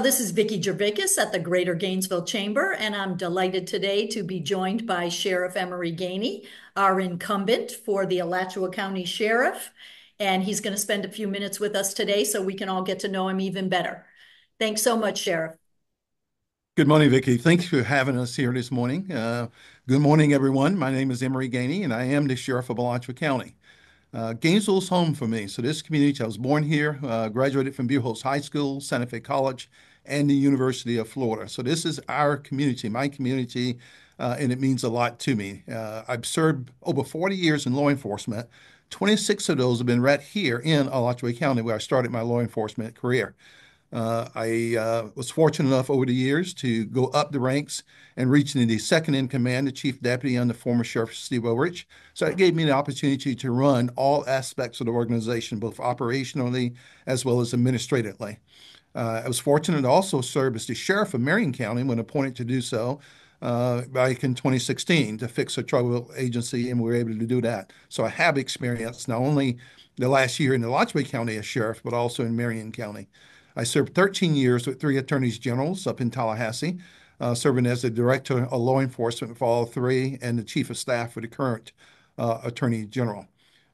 This is Vicki Gervais at the Greater Gainesville Chamber, and I'm delighted today to be joined by Sheriff Emery Gainey, our incumbent for the Alachua County Sheriff. And he's going to spend a few minutes with us today so we can all get to know him even better. Thanks so much, Sheriff. Good morning, Vicki. Thanks for having us here this morning. Good morning, everyone. My name is Emery Gainey, and I am the Sheriff of Alachua County. Gainesville's home for me. So this community, I was born here, graduated from Buchholz High School, Santa Fe College, and the University of Florida. So this is our community, my community, and it means a lot to me. I've served over 40 years in law enforcement. 26 of those have been right here in Alachua County, where I started my law enforcement career. I was fortunate enough over the years to go up the ranks and reach into the second in command, the chief deputy under former Sheriff Steve Overich. So it gave me the opportunity to run all aspects of the organization, both operationally as well as administratively. I was fortunate to also serve as the sheriff of Marion County when appointed to do so back in 2016 to fix a trouble agency, and we were able to do that. So I have experience not only the last year in Alachua County as sheriff, but also in Marion County. I served 13 years with three attorneys generals up in Tallahassee, serving as the director of law enforcement for all three and the chief of staff for the current attorney general.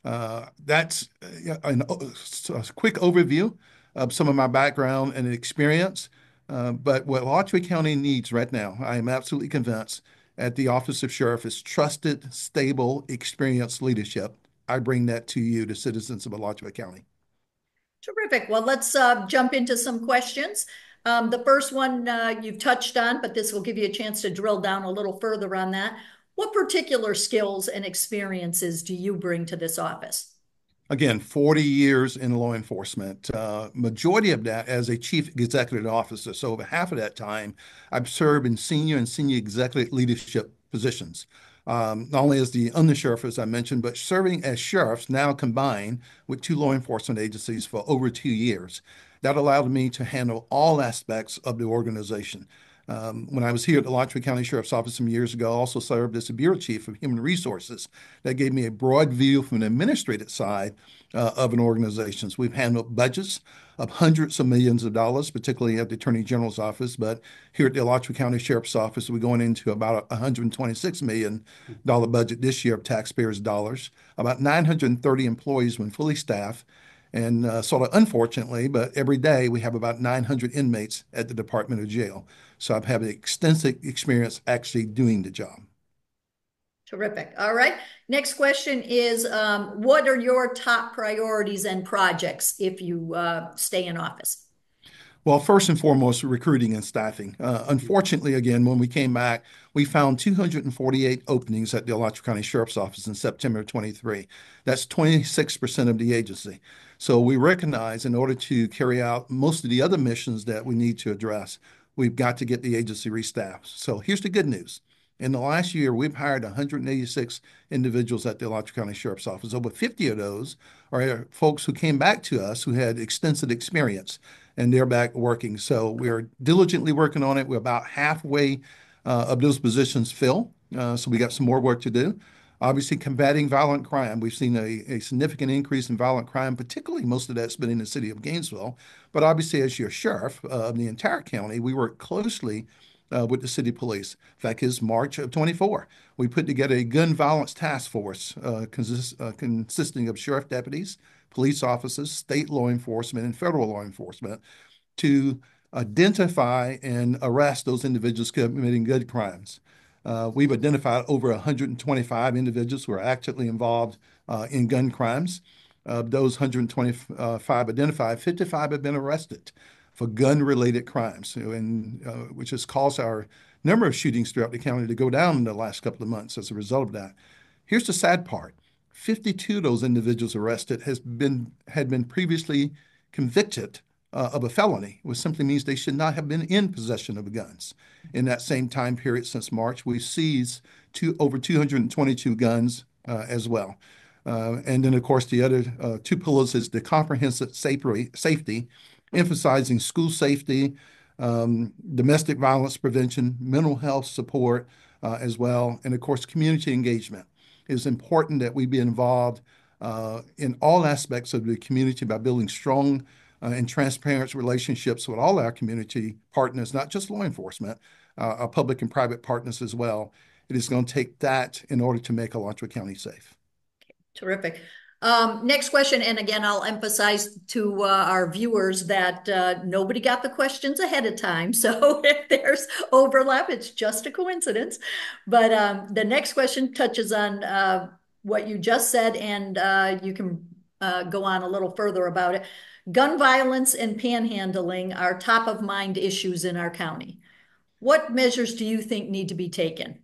That's a quick overview of some of my background and experience. But what Alachua County needs right now, I am absolutely convinced, at the office of sheriff is trusted, stable, experienced leadership. I bring that to you, the citizens of Alachua County. Terrific. Well, let's jump into some questions. The first one you've touched on, but this will give you a chance to drill down a little further on that. What particular skills and experiences do you bring to this office? Again, 40 years in law enforcement, majority of that as a chief executive officer. So over half of that time, I've served in senior and senior executive leadership positions. Not only as the undersheriff, as I mentioned, but serving as sheriffs now combined with two law enforcement agencies for over 2 years. That allowed me to handle all aspects of the organization. When I was here at the Alachua County Sheriff's Office some years ago, I also served as the Bureau Chief of Human Resources. That gave me a broad view from the administrative side of an organization. So we've handled budgets of hundreds of millions of dollars, particularly at the Attorney General's office. But here at the Alachua County Sheriff's Office, we're going into about a $126 million budget this year of taxpayers' dollars, about 930 employees when fully staffed. And sort of unfortunately, but every day we have about 900 inmates at the Department of Jail. So I've had extensive experience actually doing the job. Terrific. All right. Next question is, what are your top priorities and projects if you stay in office? Well, first and foremost, recruiting and staffing. Unfortunately, again, when we came back, we found 248 openings at the Alachua County Sheriff's Office in September 23. That's 26% of the agency. So we recognize in order to carry out most of the other missions that we need to address, we've got to get the agency restaffed. So here's the good news. In the last year, we've hired 186 individuals at the Alachua County Sheriff's Office. Over 50 of those are folks who came back to us who had extensive experience, and they're back working. So we're diligently working on it. We're about halfway of those positions filled. So we got some more work to do. Obviously, combating violent crime. We've seen a significant increase in violent crime, particularly most of that's been in the city of Gainesville. But obviously, as your sheriff of the entire county, we work closely with the city police. In fact, it's March of 24. We put together a gun violence task force consisting of sheriff deputies, police officers, state law enforcement, and federal law enforcement to identify and arrest those individuals committing gun crimes. We've identified over 125 individuals who are actively involved in gun crimes. Of those 125 identified, 55 have been arrested for gun-related crimes, and which has caused our number of shootings throughout the county to go down in the last couple of months as a result of that. Here's the sad part. 52 of those individuals arrested had been previously convicted of a felony, which simply means they should not have been in possession of guns. In that same time period since March, we've seized over 222 guns as well. And then, of course, the other two pillars is the comprehensive safety, emphasizing school safety, domestic violence prevention, mental health support as well, and of course, community engagement. It is important that we be involved in all aspects of the community by building strong and transparent relationships with all our community partners, not just law enforcement, our public and private partners as well. It is going to take that in order to make Alachua County safe. Terrific. Next question, and again, I'll emphasize to our viewers that nobody got the questions ahead of time. So if there's overlap, it's just a coincidence. But the next question touches on what you just said, and you can go on a little further about it. Gun violence and panhandling are top of mind issues in our county. What measures do you think need to be taken?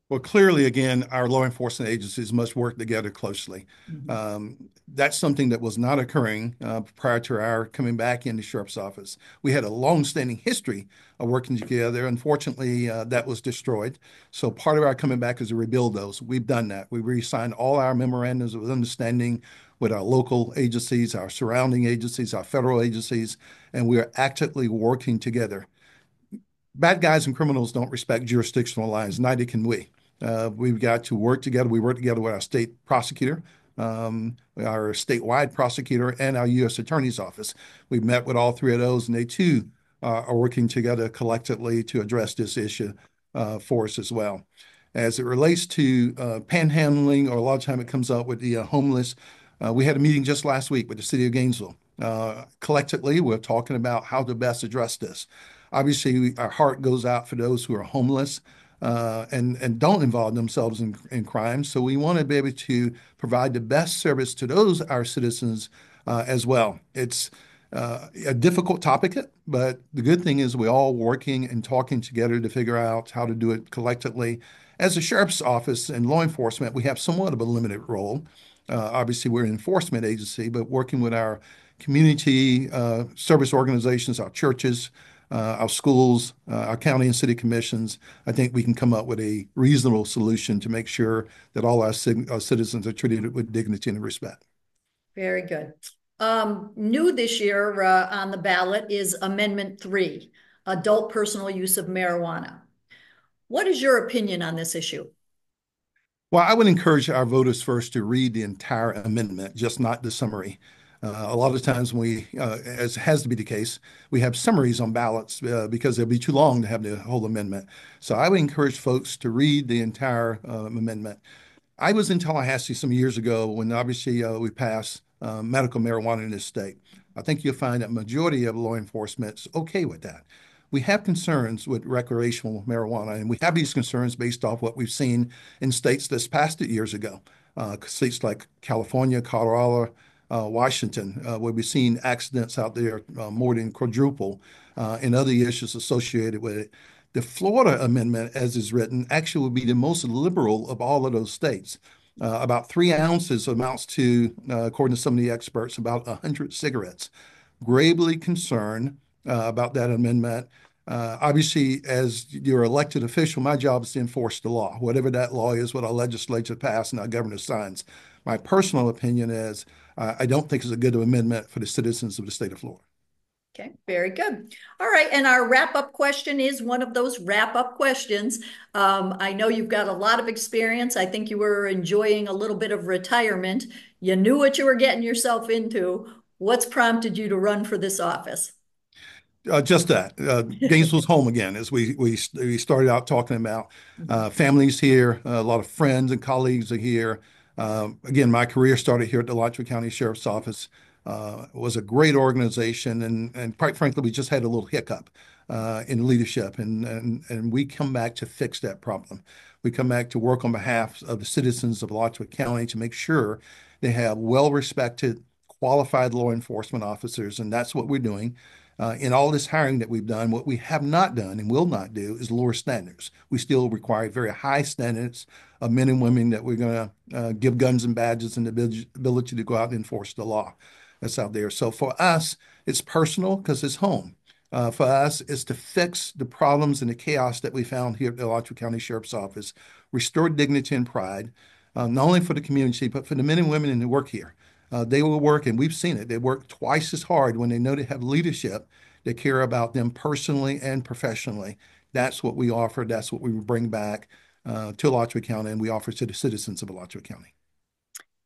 Well, clearly, again, our law enforcement agencies must work together closely. Mhm. That's something that was not occurring prior to our coming back in the sheriff's office. We had a long-standing history of working together. Unfortunately, that was destroyed. So part of our coming back is to rebuild those. We've done that. We re-signed all our memorandums of understanding with our local agencies, our surrounding agencies, our federal agencies, and we are actively working together. Bad guys and criminals don't respect jurisdictional lines, neither can we. We've got to work together. We work together with our state prosecutor, our statewide prosecutor, and our U.S. Attorney's Office. We've met with all three of those, and they too are working together collectively to address this issue for us as well. As it relates to panhandling, or a lot of time it comes up with the homeless, we had a meeting just last week with the city of Gainesville. Collectively, we're talking about how to best address this. Obviously, our heart goes out for those who are homeless and don't involve themselves in crime. So we want to be able to provide the best service to those our citizens as well. It's a difficult topic, but the good thing is we're all working and talking together to figure out how to do it collectively. As a sheriff's office and law enforcement, we have somewhat of a limited role. Obviously, we're an enforcement agency, but working with our community service organizations, our churches, our schools, our county and city commissions, I think we can come up with a reasonable solution to make sure that all our citizens are treated with dignity and respect. Very good. New this year on the ballot is Amendment 3, adult personal use of marijuana. What is your opinion on this issue? Well, I would encourage our voters first to read the entire amendment, just not the summary. A lot of times as has to be the case, we have summaries on ballots because they'll be too long to have the whole amendment. So I would encourage folks to read the entire amendment. I was in Tallahassee some years ago when obviously we passed medical marijuana in this state. I think you'll find that majority of law enforcement is okay with that. We have concerns with recreational marijuana, and we have these concerns based off what we've seen in states that's passed it years ago. States like California, Colorado, Washington, where we've seen accidents out there more than quadruple, and other issues associated with it. The Florida amendment, as is written, actually would be the most liberal of all of those states. About 3 ounces amounts to, according to some of the experts, about 100 cigarettes. Gravely concerned about that amendment. Obviously, as your elected official, my job is to enforce the law, whatever that law is, what our legislature passed and our governor signs. My personal opinion is I don't think it's a good amendment for the citizens of the state of Florida. Okay, very good. All right, and our wrap-up question is one of those wrap-up questions. I know you've got a lot of experience. I think you were enjoying a little bit of retirement. You knew what you were getting yourself into. What's prompted you to run for this office? Just that. Gainesville's home again, as we started out talking about. Families here, a lot of friends and colleagues are here. Again, my career started here at the Alachua County Sheriff's Office. It was a great organization, and quite frankly, we just had a little hiccup in leadership, and we come back to fix that problem. We come back to work on behalf of the citizens of Alachua County to make sure they have well-respected, qualified law enforcement officers, and that's what we're doing. In all this hiring that we've done, what we have not done and will not do is lower standards. We still require very high standards of men and women that we're going to give guns and badges and the ability to go out and enforce the law that's out there. So for us, it's personal because it's home. For us, it's to fix the problems and the chaos that we found here at the Alachua County Sheriff's Office, restore dignity and pride, not only for the community, but for the men and women that work here. They will work, and we've seen it. They work twice as hard when they know they have leadership that care about them personally and professionally. That's what we offer. That's what we bring back to Alachua County, and we offer to the citizens of Alachua County.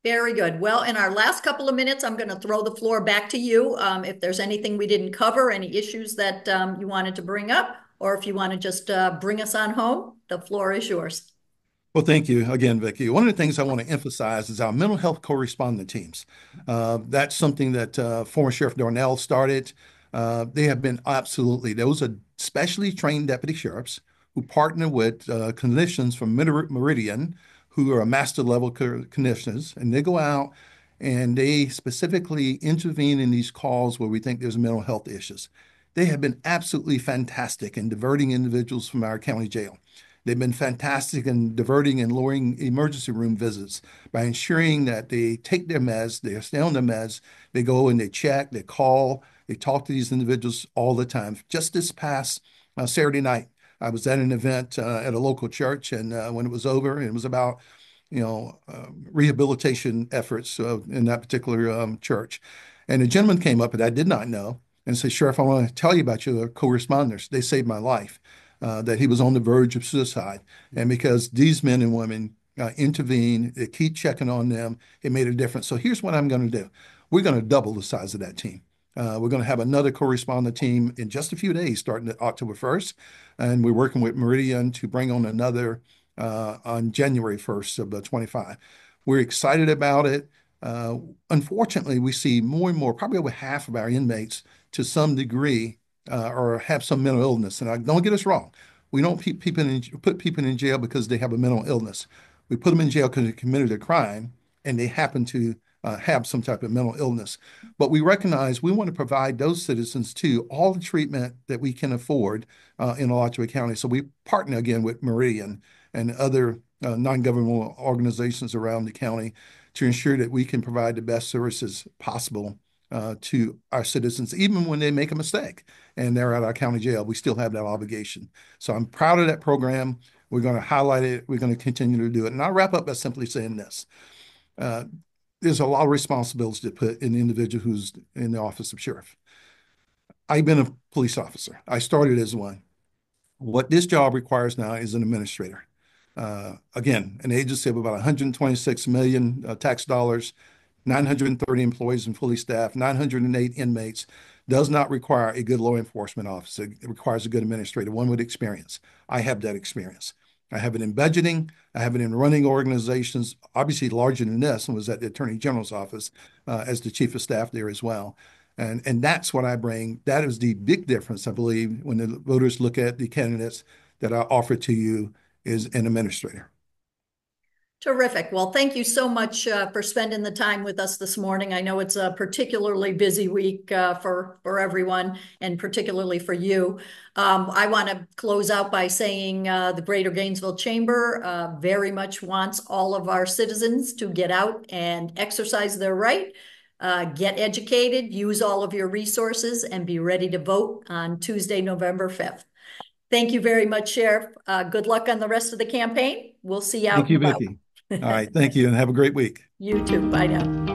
Very good. Well, in our last couple of minutes, I'm going to throw the floor back to you. If there's anything we didn't cover, any issues that you wanted to bring up, or if you want to just bring us on home, the floor is yours. Well, thank you again, Vicki. One of the things I want to emphasize is our mental health correspondent teams. That's something that former Sheriff Darnell started. They have been those are specially trained deputy sheriffs who partner with clinicians from Meridian, who are master level clinicians, and they go out and they specifically intervene in these calls where we think there's mental health issues. They have been absolutely fantastic in diverting individuals from our county jail. They've been fantastic in diverting and lowering emergency room visits by ensuring that they take their meds, they stay on their meds, they go and they check, they call, they talk to these individuals all the time. Just this past Saturday night, I was at an event at a local church, and when it was over, it was about rehabilitation efforts in that particular church. And a gentleman came up that I did not know and said, Sheriff, I want to tell you about your co-responders. They saved my life. That he was on the verge of suicide. And because these men and women intervene, they keep checking on them, it made a difference. So here's what I'm going to do. We're going to double the size of that team. We're going to have another correspondent team in just a few days, starting October 1st. And we're working with Meridian to bring on another on January 1st of 25. We're excited about it. Unfortunately, we see more and more, probably over half of our inmates to some degree or have some mental illness. And don't get us wrong, we don't put people in jail because they have a mental illness. We put them in jail because they committed a crime and they happen to have some type of mental illness. But we recognize we want to provide those citizens too all the treatment that we can afford in Alachua County. So we partner again with Meridian and other non-governmental organizations around the county to ensure that we can provide the best services possible to our citizens, even when they make a mistake and they're at our county jail. We still have that obligation. So I'm proud of that program. We're going to highlight it. We're going to continue to do it. And I'll wrap up by simply saying this. Uh, there's a lot of responsibility to put in the individual who's in the office of sheriff. I've been a police officer. I started as one. What this job requires now is an administrator. Again, an agency of about 126 million tax dollars, 930 employees and fully staffed, 908 inmates, does not require a good law enforcement officer. It requires a good administrator, one with experience. I have that experience. I have it in budgeting. I have it in running organizations, obviously larger than this, and was at the Attorney General's office as the chief of staff there as well. And that's what I bring. That is the big difference, I believe, when the voters look at the candidates that I offer to you is an administrator. Terrific. Well, thank you so much for spending the time with us this morning. I know it's a particularly busy week for everyone, and particularly for you. I want to close out by saying the Greater Gainesville Chamber very much wants all of our citizens to get out and exercise their right, get educated, use all of your resources, and be ready to vote on Tuesday, November 5th. Thank you very much, Sheriff. Good luck on the rest of the campaign. We'll see you out Thank and you, about. Vicki. All right. Thank you, and have a great week. You too. Bye now.